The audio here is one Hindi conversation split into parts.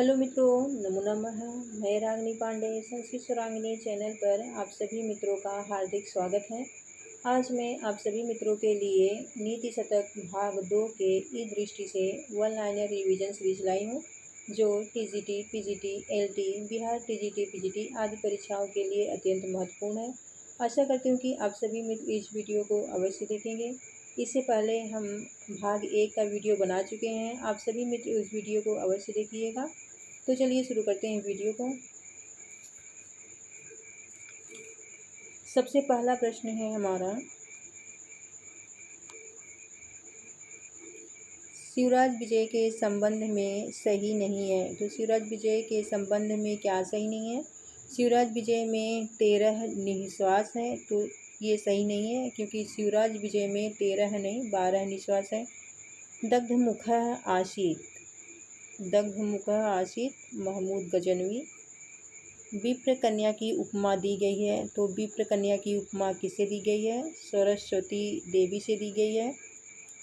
हेलो मित्रों, नमो नमः। मैं रागिनी पांडे संस्कृत सुरांगिनी चैनल पर आप सभी मित्रों का हार्दिक स्वागत है। आज मैं आप सभी मित्रों के लिए नीति शतक भाग 2 के ई दृष्टि से वन लाइनर रिवीजन सीरीज लाई हूँ, जो TGT, PGT, LT, Bihar TGT, PGT आदि परीक्षाओं के लिए अत्यंत महत्वपूर्ण है। आशा करती हूँ कि आप सभी मित्र इस वीडियो को अवश्य देखेंगे। इससे पहले हम भाग 1 का वीडियो बना चुके हैं, आप सभी मित्र उस वीडियो को अवश्य देखिएगा। तो चलिए शुरू करते हैं वीडियो को। सबसे पहला प्रश्न है हमारा, शिवराज विजय के संबंध में सही नहीं है। तो शिवराज विजय के संबंध में क्या सही नहीं है? शिवराज विजय में 13 निश्वास है, तो ये सही नहीं है, क्योंकि शिवराज विजय में 13 नहीं 12 निश्वास है। दग्धमुख आसित महमूद गजनवी। विप्र कन्या की उपमा दी गई है, तो विप्र कन्या की उपमा किससे दी गई है? सरस्वती देवी से दी गई है।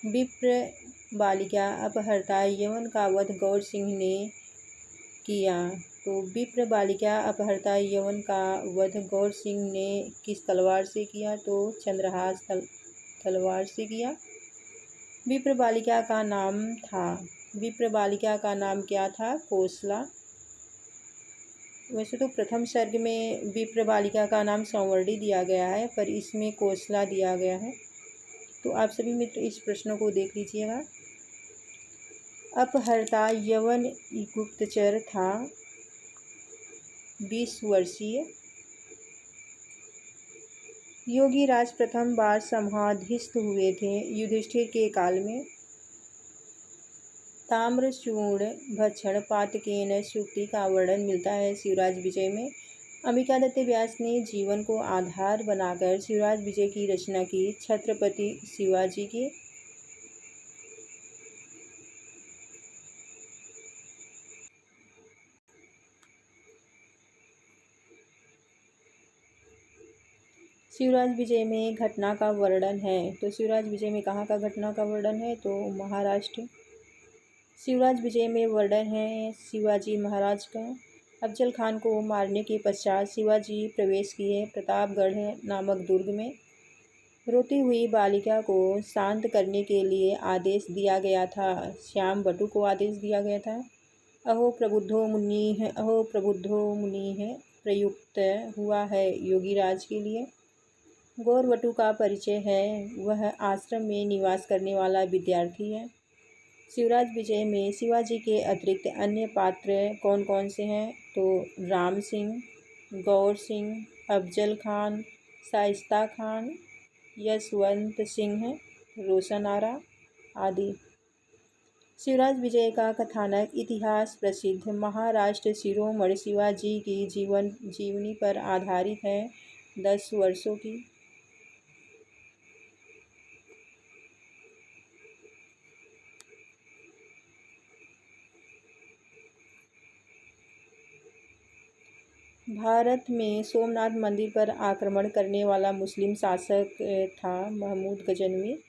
विप्र बालिका अपहर्ता यवन का वध गौर सिंह ने किया, तो विप्र बालिका अपहर्ता यवन का वध गौर सिंह ने किस तलवार से किया? तो चंद्रहास तलवार से किया। विप्र बालिका का नाम क्या था? कोसला। वैसे तो प्रथम सर्ग में विप्र बालिका का नाम संवर्णी दिया गया है, पर इसमें कोसला दिया गया है। तो आप सभी मित्र इस प्रश्न को देख लीजिएगा। अपहर्ता यवन गुप्तचर था 20 वर्षीय। योगी राज प्रथम बार समाधिस्थ हुए थे युधिष्ठिर के काल में। ताम्रचूर्ण भक्षण पातकेन सूक्ति का वर्णन मिलता है शिवराज विजय में। अंबिकादत्त व्यास ने जीवन को आधार बनाकर शिवराज विजय की रचना की। छत्रपति शिवाजी की। शिवराज विजय में घटना का वर्णन है, तो शिवराज विजय में कहाँ का घटना का वर्णन है? तो महाराष्ट्र। शिवराज विजय में वर्णन है शिवाजी महाराज का। अफजल खान को मारने के पश्चात शिवाजी प्रवेश किए प्रतापगढ़ नामक दुर्ग में। रोती हुई बालिका को शांत करने के लिए आदेश दिया गया था। श्याम बटु को आदेश दिया गया था। अहो प्रबुद्धो मुनि है प्रयुक्त हुआ है योगीराज के लिए। गौरवटु का परिचय है, वह आश्रम में निवास करने वाला विद्यार्थी है। शिवराज विजय में शिवाजी के अतिरिक्त अन्य पात्र कौन कौन से हैं? तो राम सिंह, गौर सिंह, अफजल खान, शाइस्ता खान, यशवंत सिंह, रोशन आरा आदि। शिवराज विजय का कथानक इतिहास प्रसिद्ध महाराष्ट्र शिरोमणि शिवाजी की जीवनी पर आधारित है। 10 वर्षों की। भारत में सोमनाथ मंदिर पर आक्रमण करने वाला मुस्लिम शासक था महमूद गजनवी।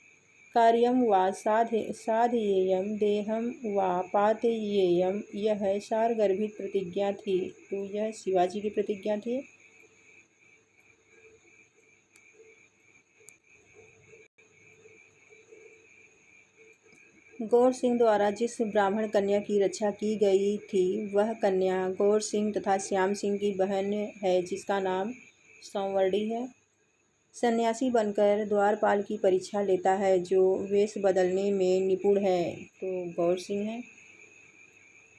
कार्यम वा साधयेयम देहम वा पातेयेयम, यह सारगर्भित प्रतिज्ञा थी, तो यह शिवाजी की प्रतिज्ञा थी। गौर सिंह द्वारा जिस ब्राह्मण कन्या की रक्षा की गई थी, वह कन्या गौर सिंह तथा श्याम सिंह की बहन है, जिसका नाम संवर्णी है। सन्यासी बनकर द्वारपाल की परीक्षा लेता है, जो वेश बदलने में निपुण है, तो गौर सिंह है।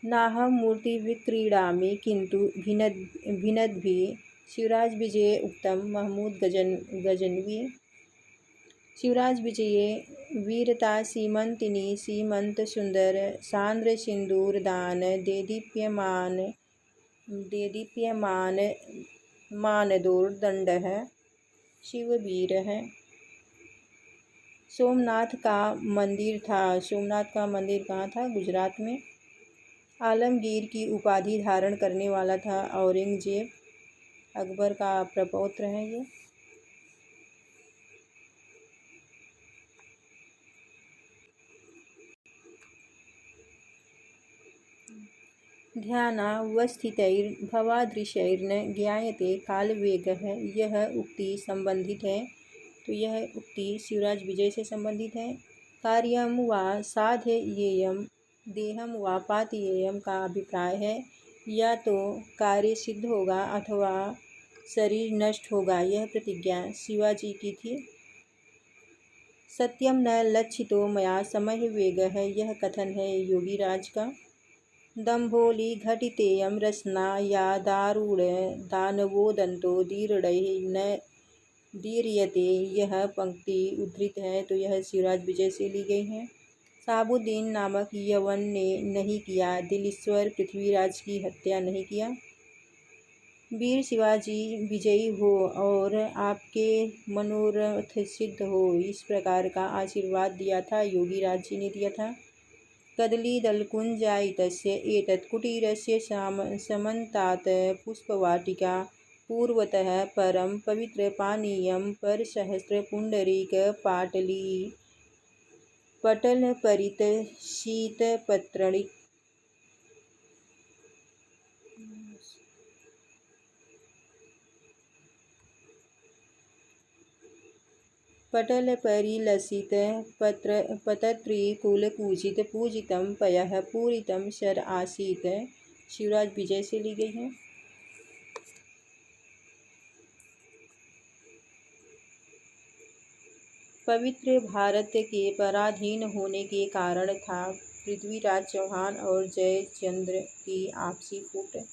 नाहम मूर्ति विक्रीडामि किंतु भिनद्भि शिवराज विजय उत्तम महमूद गजनवी। शिवराज विजय वीरता सीमंतिनी सीमंत सुंदर सांद्र सिंदूर दान देदीप्यमान मानदोर दंड है, शिववीर है। सोमनाथ का मंदिर कहाँ था? गुजरात में। आलमगीर की उपाधि धारण करने वाला था औरंगजेब। अकबर का प्रपौत्र है ये। ध्यानावस्थितैर्भवादृशैर्न ज्ञायते कालवेगः। यह उक्ति संबंधित है, तो यह उक्ति शिवराज विजय से संबंधित है। कार्यम वा साधयेयम देहम वा पातयेयम का अभिप्राय है, या तो कार्य सिद्ध होगा अथवा शरीर नष्ट होगा। यह प्रतिज्ञा शिवाजी की थी। सत्यम न लक्षितो मया समय वेगः। यह कथन है योगीराज का। दम्भोली घटितेयम रसना या दारूढ़ दानवो दंतो दीर्घैः न दीर्यते। यह पंक्ति उद्धृत है, तो यह शिवराज विजय से ली गई है। शहाबुद्दीन नामक यवन ने नहीं किया, दिलीश्वर पृथ्वीराज की हत्या नहीं किया। वीर शिवाजी विजयी हो और आपके मनोरथ सिद्ध हो, इस प्रकार का आशीर्वाद दिया था, योगीराज जी ने दिया था। कदलीदलकुञ्जायितस्य एतत् कुटीरस्य समन्तात् पुष्पवाटिका पूर्वतः परं पवित्रपानीयं परसहस्रपुण्डरीकपाटली पटलपरितशीतपत्रणी पटलपरिलसित पतत्रिकुलपूजित पूजितं पयः पूरितं शर आसीत्। शिवराज विजय से ली गई है। पवित्र भारत के पराधीन होने के कारण था पृथ्वीराज चौहान और जयचंद्र की आपसी फूट।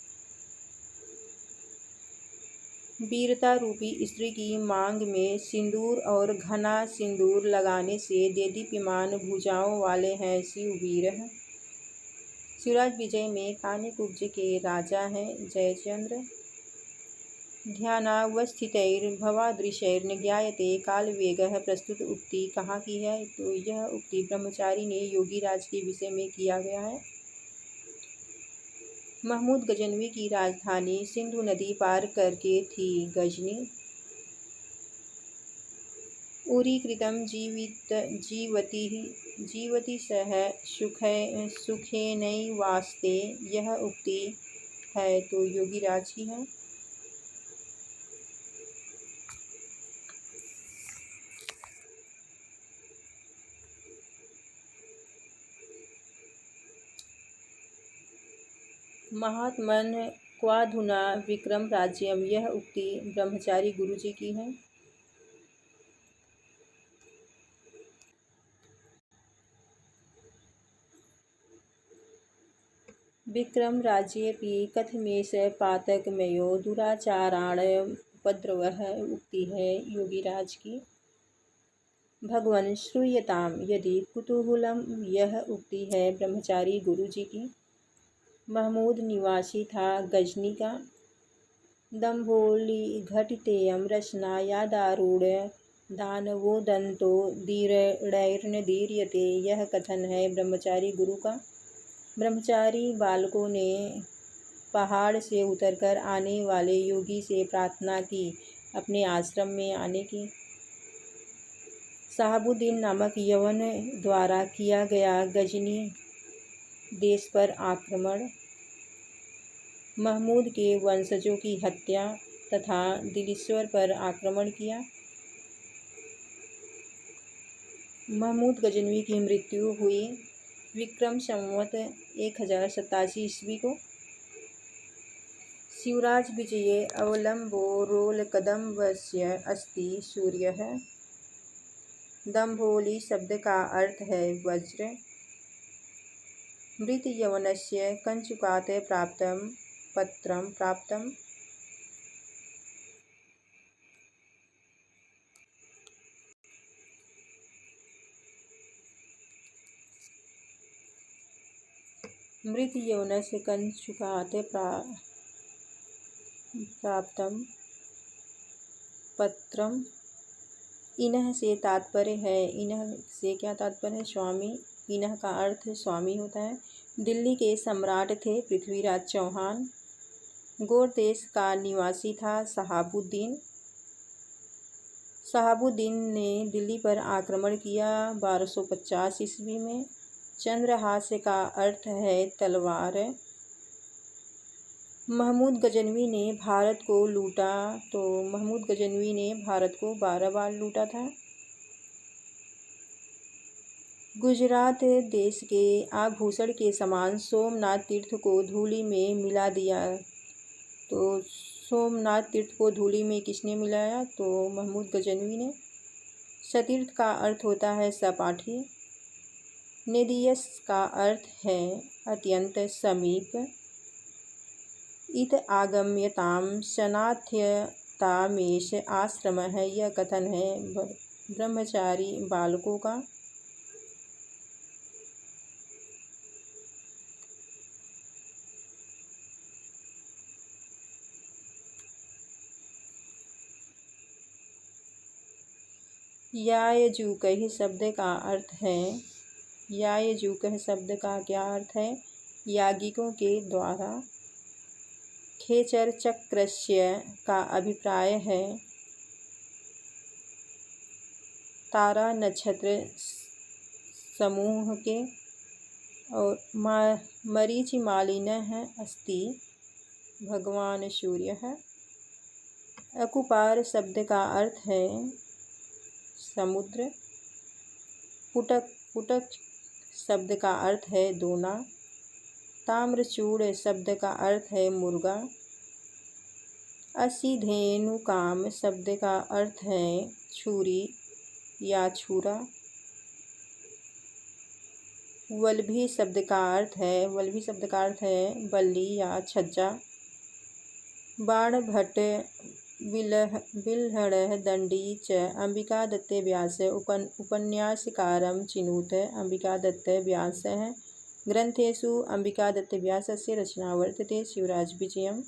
वीरता रूपी स्त्री की मांग में सिंदूर और घना सिंदूर लगाने से देदीप्यमान भुजाओं वाले हैं शिववीर। शिवराज विजय में कान्यकुब्ज के राजा हैं जयचंद्र। ध्यानावस्थितैर्भवादृशैर्न ज्ञायते कालवेगः। प्रस्तुत उक्ति कहाँ की है, तो यह उक्ति ब्रह्मचारी ने योगीराज के विषय में किया गया है। महमूद गजनवी की राजधानी सिंधु नदी पार करके थी गजनी। उरीकृतं जीवति सह सुखेनैवास्ते। यह उक्ति है, तो योगीराज की है। महात्मन क्वाधुना विक्रम राज्यम। यह उक्ति ब्रह्मचारी गुरुजी की है। विक्रम राज्येऽपि कथमेष पातकमयो दुराचाराण उपद्रवः। उक्ति है योगीराज की। भगवन् श्रूयताम यदि कुतूहलम। यह उक्ति है ब्रह्मचारी गुरुजी की। महमूद निवासी था गजनी का। दम्भोली घटितेयम रसना यादारूढ़ दानवो दंतो दीर्घैर्न दीर्यते। यह कथन है ब्रह्मचारी गुरु का। ब्रह्मचारी बालकों ने पहाड़ से उतरकर आने वाले योगी से प्रार्थना की अपने आश्रम में आने की। शहाबुद्दीन नामक यवन द्वारा किया गया गजनी देश पर आक्रमण, महमूद के वंशजों की हत्या तथा दिलीश्वर पर आक्रमण किया। महमूद गजनवी की मृत्यु हुई विक्रम संवत 1087 ईस्वी को। शिवराज विजये अवलंबो रोलकदम्बस्य अस्ति सूर्यः। दम्भोली शब्द का अर्थ है वज्र। मृत यवनस्य कंचुकात् प्राप्तं पत्रं प्राप्तं। मृत यवनस्य कंचुकात् प्राप्तं पत्रम। इनह से तात्पर्य है, इनह से क्या तात्पर्य है, स्वामी। इनह का अर्थ स्वामी होता है। दिल्ली के सम्राट थे पृथ्वीराज चौहान। गौड़ देश का निवासी था शहाबुद्दीन। शहाबुद्दीन ने दिल्ली पर आक्रमण किया 1250 ईस्वी में। चंद्रहास्य का अर्थ है तलवार। महमूद गजनवी ने भारत को लूटा, तो महमूद गजनवी ने भारत को 12 बार लूटा था। गुजरात देश के आभूषण के समान सोमनाथ तीर्थ को धूलि में मिला दिया, तो सोमनाथ तीर्थ को धूलि में किसने मिलाया, तो महमूद गजनवी ने। सतीर्थ का अर्थ होता है सपाठी। नेदियस का अर्थ है अत्यंत समीप। इत आगम्यताम शनाथ्यतामेश आश्रम है, यह कथन है ब्रह्मचारी बालकों का। यायजूकः शब्द का अर्थ है, यायजूकः शब्द का क्या अर्थ है, याज्ञिकों के द्वारा। खेचर चक्रस्य का अभिप्राय है तारा नक्षत्र समूह के। और मरीचिमालिनः अस्ति, भगवान सूर्य है। अकुपार शब्द का अर्थ है समुद्र। पुटक, पुटक शब्द का अर्थ है दोना। ताम्रचूड़ शब्द का अर्थ है मुर्गा। असिधेनुकाम शब्द का अर्थ है छुरी या छुरा। वल्भी शब्द का अर्थ है बल्ली या छज्जा। बाणभट्ट बिल्हणः दंडी च अंबिकादत्ते व्यास उपन्यासकारं चिनुत। अंबिकादत्त व्यासः ग्रंथेषु अंबिकादत्त व्यासस्य रचना वर्तते। शिवराज विजयम्।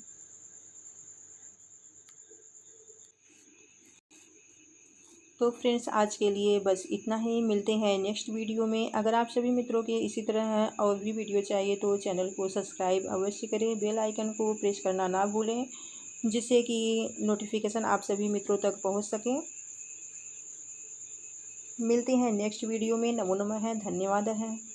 तो फ्रेंड्स, आज के लिए बस इतना ही। मिलते हैं नेक्स्ट वीडियो में। अगर आप सभी मित्रों के इसी तरह और भी वीडियो चाहिए तो चैनल को सब्सक्राइब अवश्य करें। बेल आइकन को प्रेस करना ना भूलें, जिससे कि नोटिफिकेशन आप सभी मित्रों तक पहुंच सके। मिलते हैं नेक्स्ट वीडियो में। नमो नमः, धन्यवाद है।